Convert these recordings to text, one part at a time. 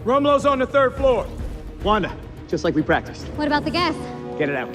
Rumlow's on the 3rd floor. Wanda, just like we practiced. What about the gas? Get it out.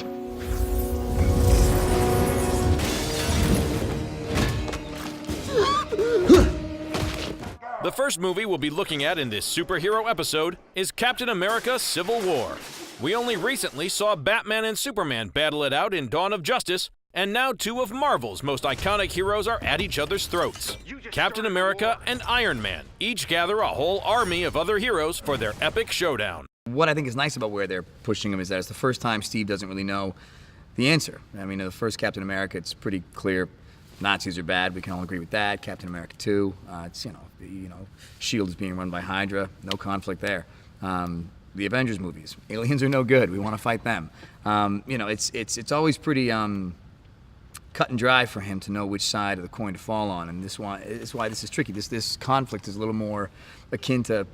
The first movie we'll be looking at in this superhero episode is Captain America: Civil War. We only recently saw Batman and Superman battle it out in Dawn of Justice, and now two of Marvel's most iconic heroes are at each other's throats. Captain America and Iron Man each gather a whole army of other heroes for their epic showdown. What I think is nice about where they're pushing him is that it's the first time Steve doesn't really know the answer. I mean, the first Captain America, it's pretty clear Nazis are bad. We can all agree with that. Captain America 2, it's SHIELD is being run by Hydra. No conflict there. The Avengers movies, aliens are no good. We want to fight them. It's always pretty cut and dry for him to know which side of the coin to fall on, and this one is why this is tricky. This conflict is a little more akin to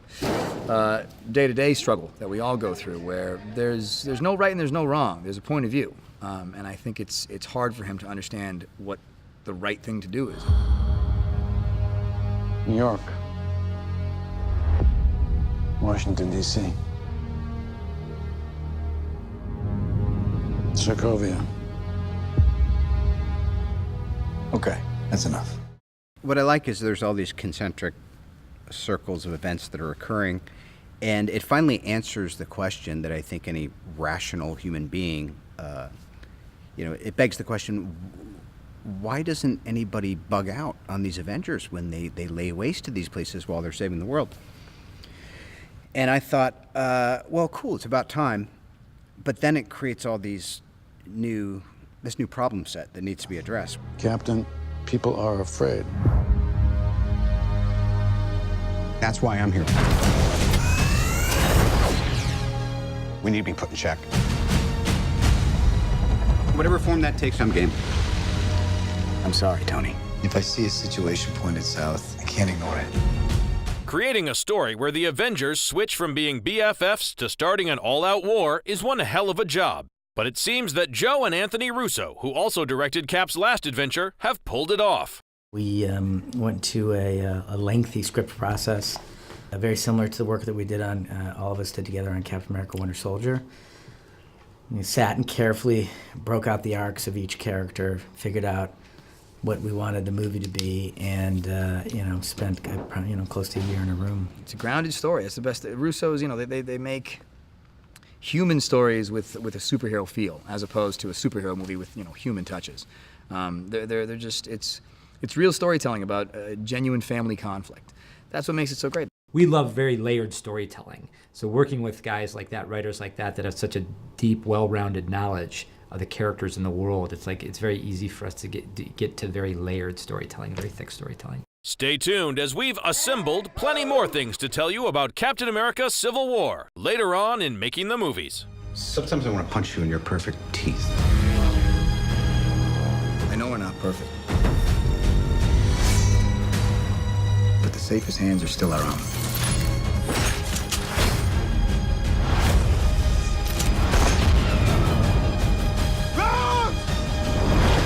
day-to-day struggle that we all go through, where there's no right and there's no wrong. There's a point of view, and I think it's hard for him to understand what the right thing to do is. New York, Washington, D.C., Sokovia. Okay, that's enough. What I like is there's all these concentric circles of events that are occurring, and it finally answers the question that I think any rational human being, it begs the question, why doesn't anybody bug out on these Avengers when they lay waste to these places while they're saving the world? And I thought, well, cool, it's about time. But then it creates all this new problem set that needs to be addressed. Captain, people are afraid. That's why I'm here. We need to be put in check. Whatever form that takes, I'm game. I'm sorry, Tony. If I see a situation pointed south, I can't ignore it. Creating a story where the Avengers switch from being BFFs to starting an all-out war is one hell of a job. But it seems that Joe and Anthony Russo, who also directed Cap's last adventure, have pulled it off. We went to a lengthy script process, very similar to the work that we did on, all of us did together on Captain America: Winter Soldier. We sat and carefully broke out the arcs of each character, figured out what we wanted the movie to be, and spent close to a year in a room. It's a grounded story. It's the best. Russo's, they make human stories with a superhero feel, as opposed to a superhero movie with human touches. They're just it's real storytelling about genuine family conflict. That's what makes it so great. We love very layered storytelling. So working with guys like that, writers like that have such a deep, well-rounded knowledge of the characters in the world, it's very easy for us to get to very layered storytelling, very thick storytelling. Stay tuned as we've assembled plenty more things to tell you about Captain America: Civil War later on in Making the Movies. Sometimes I want to punch you in your perfect teeth. I know we're not perfect, but the safest hands are still our own.